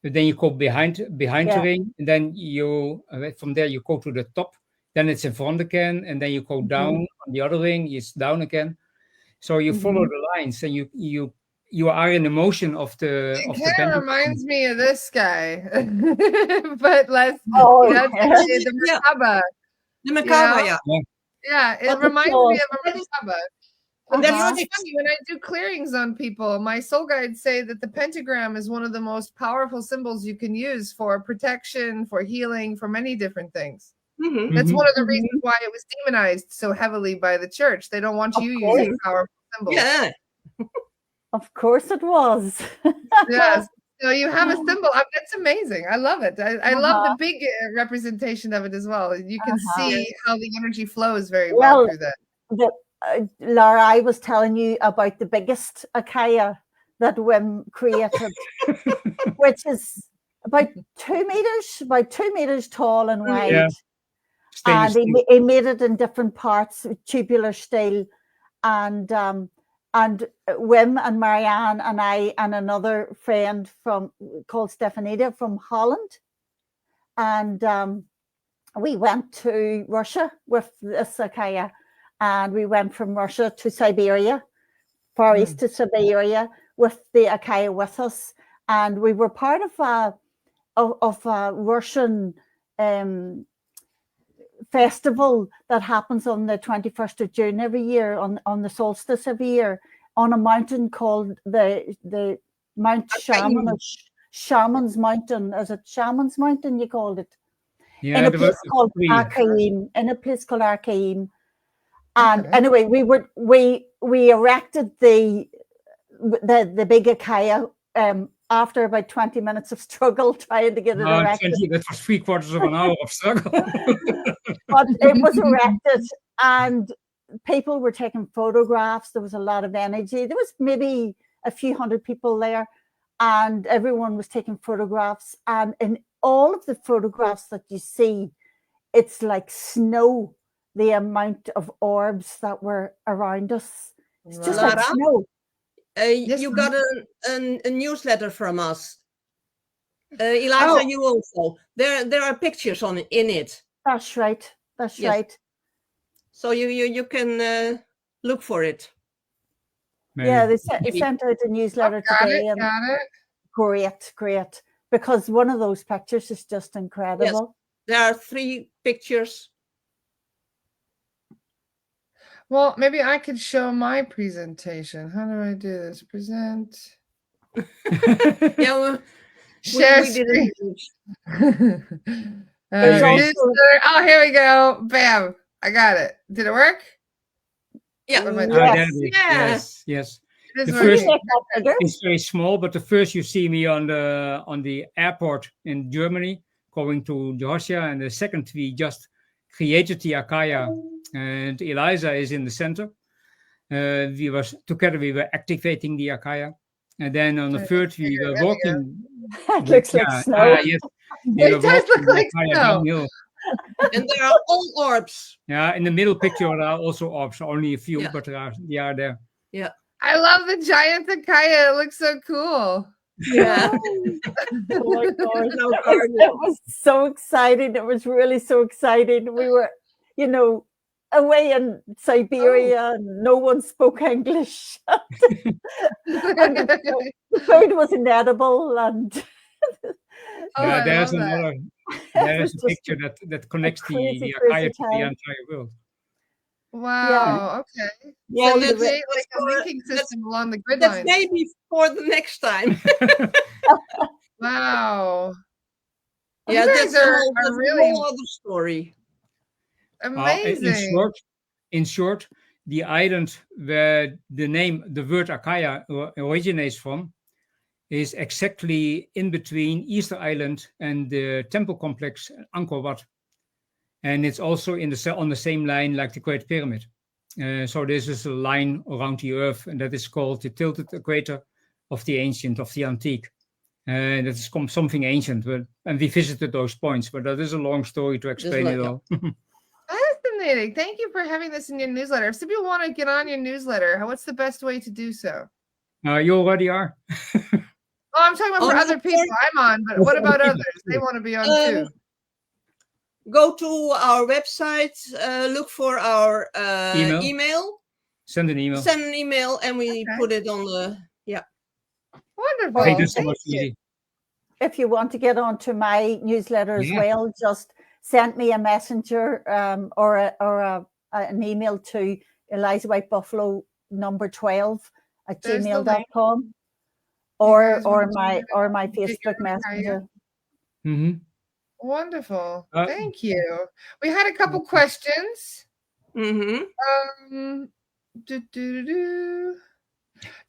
B: Then you go behind the ring, and then you from there you go to the top. Then it's in front again, and then you go down on the other ring. It's down again. So you follow the lines, and you are in the motion of the.
A: It kind of reminds me of this guy, but less. The Merkaba.
D: The Merkaba,
A: yeah. It reminds me of a Merkaba. And that's funny. When I do clearings on people, my soul guides say that the pentagram is one of the most powerful symbols you can use for protection, for healing, for many different things. That's one of the reasons why it was demonized so heavily by the church. They don't want you using powerful symbols.
D: Yeah.
C: Of course it was.
A: Yes. So you have a symbol. That's amazing. I love it. I love the big representation of it as well. You can see how the energy flows very well through that.
C: Lara, I was telling you about the biggest Akaija that Wim created, which is about 2 meters tall and wide.
B: Yeah.
C: And he made it in different parts, tubular steel. And Wim and Marianne and I and another friend called Stefanida from Holland. And we went to Russia with this Akaija. And we went from Russia to Siberia, Far East to Siberia, with the Akaija with us. And we were part of a Russian festival that happens on the 21st of June every year, on the solstice every year, on a mountain called the Mount Shaman's Mountain. Is it Shaman's Mountain you called it?
B: Yeah,
C: in a place called Akaija. And anyway, we erected the big Akaija after about 20 minutes of struggle trying to get it erected.
B: That was 3/4 of an hour of struggle.
C: But it was erected, and people were taking photographs. There was a lot of energy. There was maybe a few hundred people there, and everyone was taking photographs. And in all of the photographs that you see, it's like snow. The amount of orbs that were around us. It's just
D: Lara,
C: like snow.
D: You got a newsletter from us. Eliza, you also. There are pictures in it.
C: That's right. That's right.
D: So you can look for it.
C: Maybe. Yeah, they sent out a newsletter today.
A: Got it.
C: Great. Because one of those pictures is just incredible.
D: Yes. There are 3 pictures.
A: Well, maybe I could show my presentation. How do I do this? Present. Share screen. Oh, here we go. Bam. I got it. Did it work?
D: Yeah.
A: Am I-
B: There
C: Yes.
B: it is.
D: Yeah.
B: Yes.
A: It is
B: The
A: very
B: first-
A: big.
B: It's very small, but the first you see me on the airport in Germany going to Georgia, and the second we just created the Akaija, and Eliza is in the center. We were activating the Akaija, and then on the
A: Okay,
B: third we
A: there
B: were
A: we go.
B: walking.
C: It looks like snow.
B: Yes, we were
A: It does look
B: walking the
A: like
B: Akaija
A: snow.
B: downhill.
D: And there are all orbs.
B: Yeah, in the middle picture there are also orbs, only a few,
D: Yeah.
B: but they are there.
A: I love the giant Akaija. It looks so cool.
D: Yeah.
C: Oh my God.
D: No
C: It
D: garden.
C: was so exciting. It was really so exciting. We were, away in Siberia, and no one spoke English. And the food was inedible, and
A: Oh, I
B: There's
A: love that.
B: another.
C: it
B: There's
C: was
B: a
C: just
B: picture that connects
C: crazy,
B: the
C: crazy
B: Akaija to the
C: time.
B: entire world.
A: Wow. Okay.
D: Yeah,
A: So you
D: that's-
A: create like a
D: for-
A: linking
D: that's-
A: system along the grid
D: That's
A: lines.
D: maybe for the next time.
A: Wow.
D: Yeah,
A: You guys
D: that's a
A: are really
D: whole other story.
A: amazing.
B: In short, the island where the word Akaija originates from is exactly in between Easter Island and the temple complex Angkor Wat. And it's also on the same line like the Great Pyramid. So this is a line around the Earth, and that is called the tilted equator of the antique. That is something ancient, and we visited those points, but that is a long story to explain it all.
A: Fascinating. Thank you for having this in your newsletter. If some people want to get on your newsletter, what's the best way to do so?
B: You already are.
A: Oh, I'm talking about for
D: Oh,
A: other
D: no,
A: people. I'm on, but what about others? They want to be on too.
D: Go to our website, look for our email.
B: Send an email.
D: Send an email, and we
A: Okay.
D: put it on the.
A: Wonderful.
B: I think that's so
A: Thank
B: much
A: you.
B: easy.
C: if you want to get onto my newsletter as
B: Yeah.
C: well, just send me a messenger or an email to Eliza White Buffalo number 12 at
A: There's the
C: gmail.com
A: You
C: or
A: guys want to
C: my
A: get your
C: Facebook
A: Akaija?
C: messenger.
B: Mm-hmm.
A: Wonderful.
B: Uh,
A: Thank you. We had a couple questions.
D: Mm-hmm.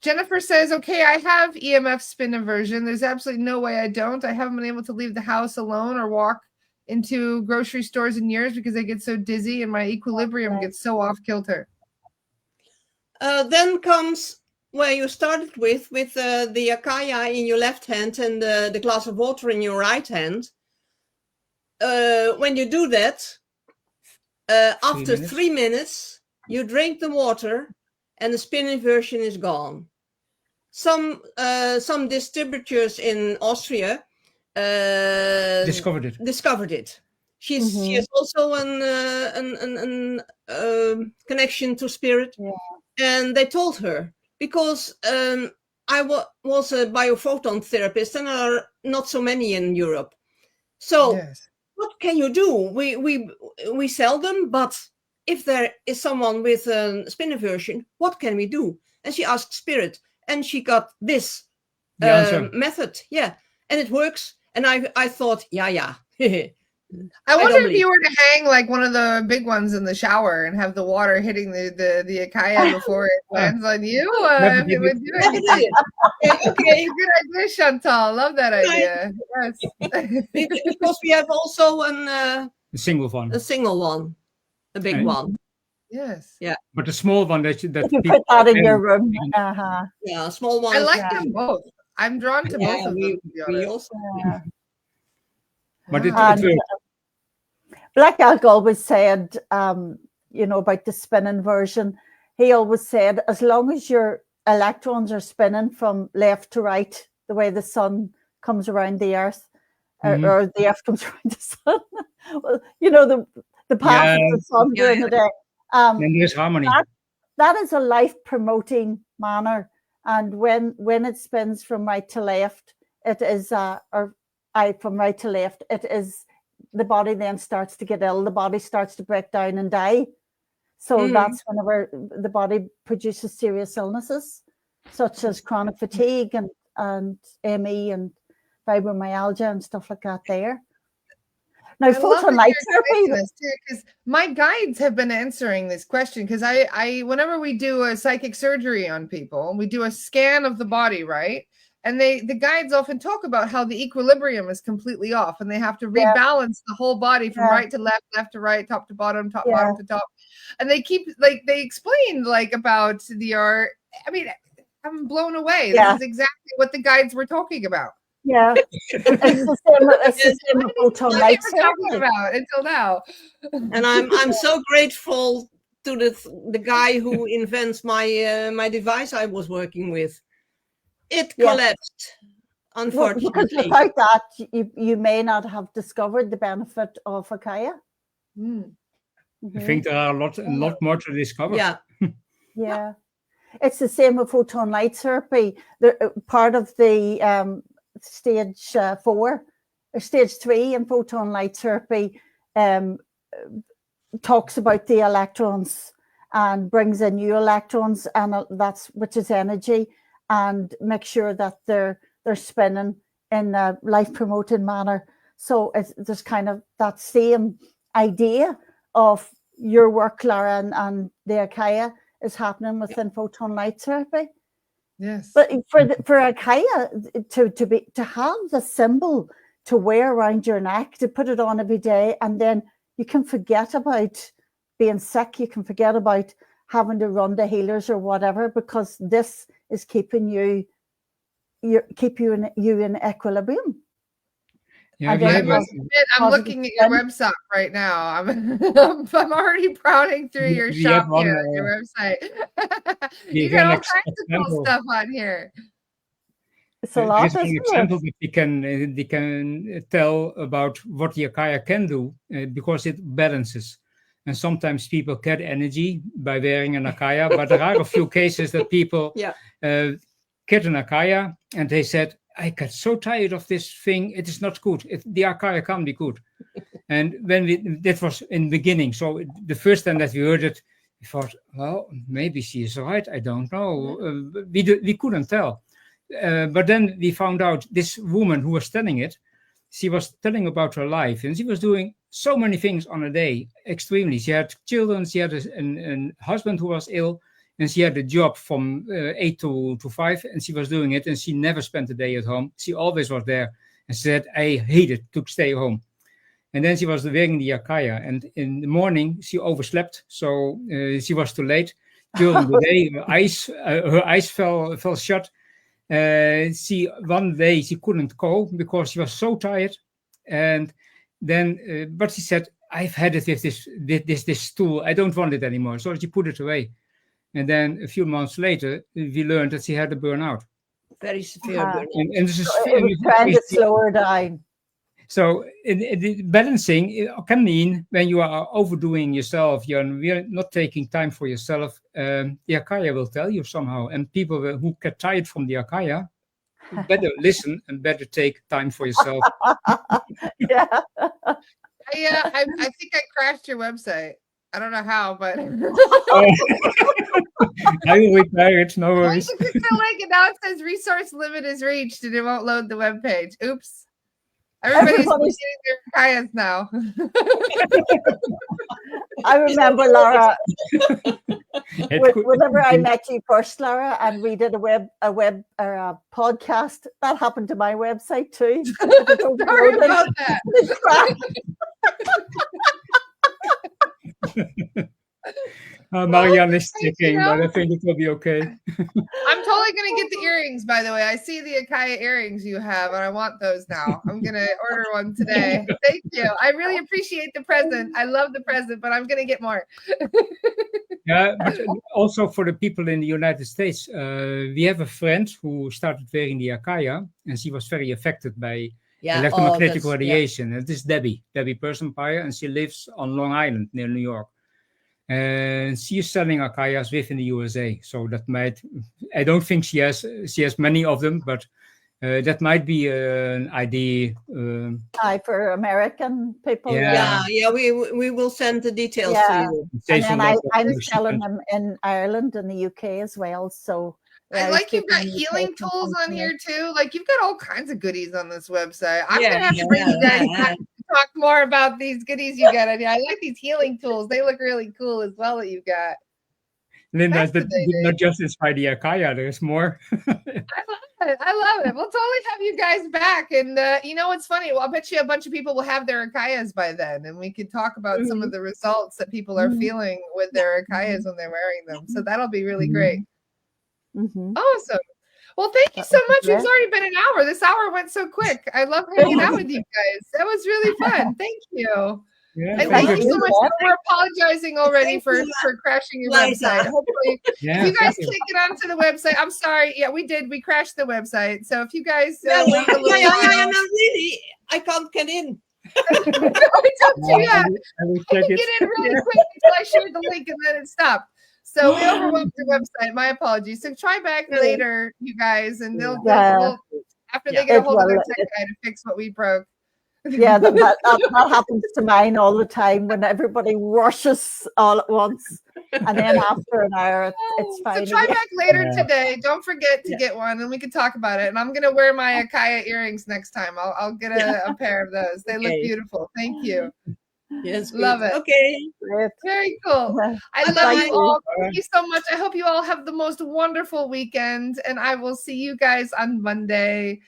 A: Jennifer says, okay, I have EMF spin inversion. There's absolutely no way I don't. I haven't been able to leave the house alone or walk into grocery stores in years because I get so dizzy and my equilibrium gets so off kilter.
D: Then comes where you started with the Akaija in your left hand and the glass of water in your right hand. When you do that, after 3 minutes, you drink the water and the spin inversion is gone. Some distributors in Austria discovered it. She has also an connection to spirit, and they told her, because I was a biophoton therapist, and there are not so many in Europe. So
A: Yes.
D: what can you do? We sell them, but if there is someone with a spin inversion, what can we do? And she asked spirit, and she got this method. Yeah, and it works. And I thought, yeah.
A: I wonder if you were to hang like one of the big ones in the shower and have the water hitting the Akaija before it lands on you. If it would do anything.
D: Okay.
A: Good idea, Chantal. Love that idea. Yes.
D: Because we have also a
B: single one.
D: A single one. A big one.
A: Yes.
D: Yeah.
B: But the small one that
C: you put that in your room.
D: Yeah, a small one.
A: I like them both. I'm drawn to both of them.
D: We also.
B: But
C: Black Elk always said, about the spin inversion. He always said, as long as your electrons are spinning from left to right, the way the sun comes around the earth, or the earth comes around the sun. Well, the path of the sun during the day.
B: Then there's harmony.
C: That is a life-promoting manner. And when it spins from right to left, it is, from right to left, it is, the body then starts to get ill. The body starts to break down and die. So that's whenever the body produces serious illnesses, such as chronic fatigue and ME and fibromyalgia and stuff like that there. Now,
A: I love
C: photon
A: that
C: light
A: you're explaining
C: therapy.
A: this too, because my guides have been answering this question. Because I, whenever we do a psychic surgery on people, we do a scan of the body, right? And the guides often talk about how the equilibrium is completely off, and they have to
C: Yeah,
A: rebalance the whole body from
C: yeah,
A: right to left, left to right, top to bottom, top
C: yeah,
A: bottom to top. And they keep they explain like about the art. I mean, I'm blown away. This
C: yeah,
A: is exactly what the guides were talking about.
C: yeah. It's the same. It's the same with photon
A: What
C: light
A: they were talking
C: therapy.
A: about until now.
D: And I'm so grateful to the guy who invents my my device I was working with. It
C: Yeah.
D: collapsed,
C: Because
D: unfortunately.
C: without that, you may not have discovered the benefit of Akaija.
A: Mm.
B: I think there are a lot more to discover.
D: Yeah.
C: Yeah. It's the same with photon light therapy. Part of the stage 4 or stage 3 in photon light therapy talks about the electrons and brings in new electrons, and that's which is energy, and make sure that they're spinning in a life promoting manner. So there's kind of that same idea of your work, Lara, and the Akaija is happening within photon light therapy.
A: Yes.
C: But for Akaija to have the symbol to wear around your neck, to put it on every day, and then you can forget about being sick, you can forget about having to run to healers or whatever, because this is keeping you in equilibrium.
B: Yeah,
C: And
B: we
C: then
B: have
C: it has
A: I'm
C: positive
A: looking at your
C: spin.
A: website right now. I'm already browsing through your
B: we
A: shop
B: have one,
A: here on your website.
B: we
A: You
B: have
A: got
B: an
A: all kinds of cool
B: example.
A: stuff on here.
C: It's a
B: There
C: lot,
B: is an
C: isn't
B: example
C: it?
B: that they can tell about what the Akaija can do because it balances. And sometimes people get energy by wearing an Akaija, but there are a few cases that people
D: Yeah.
B: get an Akaija and they said, I get so tired of this thing, it is not good. The Akaija can't be good. And when that was in the beginning, so the first time that we heard it, we thought, well, maybe she is right. I don't know. We couldn't tell. But then we found out this woman who was telling it, she was telling about her life, and she was doing so many things on a day, extremely. She had children, she had a husband who was ill, and she had a job from 8 to 5, and she was doing it, and she never spent a day at home. She always was there, and said, I hated to stay home. And then she was wearing the Akaija, and in the morning she overslept, so she was too late. During the day, her eyes fell shut. One day she couldn't go because she was so tired, and then but she said, I've had it with this stool, I don't want it anymore, so she put it away. And then a few months later we learned that she had a burnout.
D: Very severe burnout.
B: And this is
C: It was trying to slow her down.
B: So balancing can mean when you are overdoing yourself, you're not taking time for yourself. The Akaija will tell you somehow, and people who get tired from the Akaija better listen and better take time for yourself.
C: Yeah.
A: I think I crashed your website. I don't know how, but
B: I will repair it. No worries.
A: I clicked the link and now it says resource limit is reached, and it won't load the web page. Oops. Everybody's getting their Akaias now.
C: I remember, Lara, whenever I met you first, Lara, and we did a web or a podcast, that happened to my website too.
A: Sorry about that.
B: Marianne is sticking, but I think it will be okay.
A: I'm totally going to get the earrings, by the way. I see the Akaija earrings you have, and I want those now. I'm going to order one today. Thank you. I really appreciate the present. I love the present, but I'm going to get more.
B: Yeah, but also for the people in the United States, we have a friend who started wearing the Akaija, and she was very affected by electromagnetic radiation. And this is Debbie Persenpire, and she lives on Long Island near New York. And she is selling Akaijas within the USA. So that might, I don't think she has many of them, but that might be an idea.
C: For American people.
D: Yeah. We will send the details to you.
C: And then I'm selling them in Ireland and the UK as well. So
A: I like you've got healing tools on here too. Like you've got all kinds of goodies on this website. I'm gonna have to bring you guys back to talk more about these goodies you got. I like these healing tools. They look really cool as well that you've got.
B: Linda, that
A: Fascinating.
B: did not just inspire the Akaija. There's more.
A: I love it. I love it. We'll totally have you guys back. And you know what's funny? Well, I'll bet you a bunch of people will have their Akaijas by then, and we could talk about some of the results that people are feeling with their Akaijas when they're wearing them. So that'll be really great. Awesome. Well, thank you so much. It's already been an hour. This hour went so quick. I love hanging out with you guys. That was really fun. Thank you.
B: Yeah,
A: And thank you so much. We're apologizing already for crashing your
D: Liza.
A: website. Hopefully,
B: Yeah,
A: if you guys
B: thank you.
A: can't get onto the website, I'm sorry. Yeah, we did. We crashed the website. So if you guys
D: Yeah,
A: wait a little
D: no,
A: while,
D: really. I can't get in.
A: I told you, yeah.
B: I will
A: I
B: check
A: could
B: it.
A: get in really quick until I shared the link and then it stopped. So we overwhelmed the website. My apologies. So try back later, you guys, and they'll after they get a hold of their tech guy to fix what we broke.
C: Yeah, that happens to mine all the time when everybody rushes all at once, and then after an hour, it's fine.
A: So try back later
B: Yeah.
A: today. Don't forget to get one, and we can talk about it. And I'm gonna wear my Akaija earrings next time. I'll get a pair of those. They look beautiful. Thank you.
D: Yes,
A: Love
D: good.
A: it.
D: Okay.
C: Great.
A: Very cool. I love
D: Bye-bye.
A: you all. Thank you so much. I hope you all have the most wonderful weekend, and I will see you guys on Monday.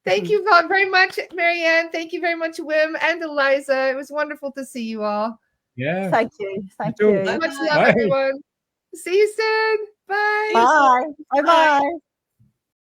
A: Thank you all very much, Marianne. Thank you very much, Wim and Eliza. It was wonderful to see you all.
B: Yeah.
C: Thank you. Thank
B: too.
C: you.
A: Much
D: Bye.
A: love,
B: Bye.
A: everyone. See you soon. Bye.
C: Bye. Bye. Bye.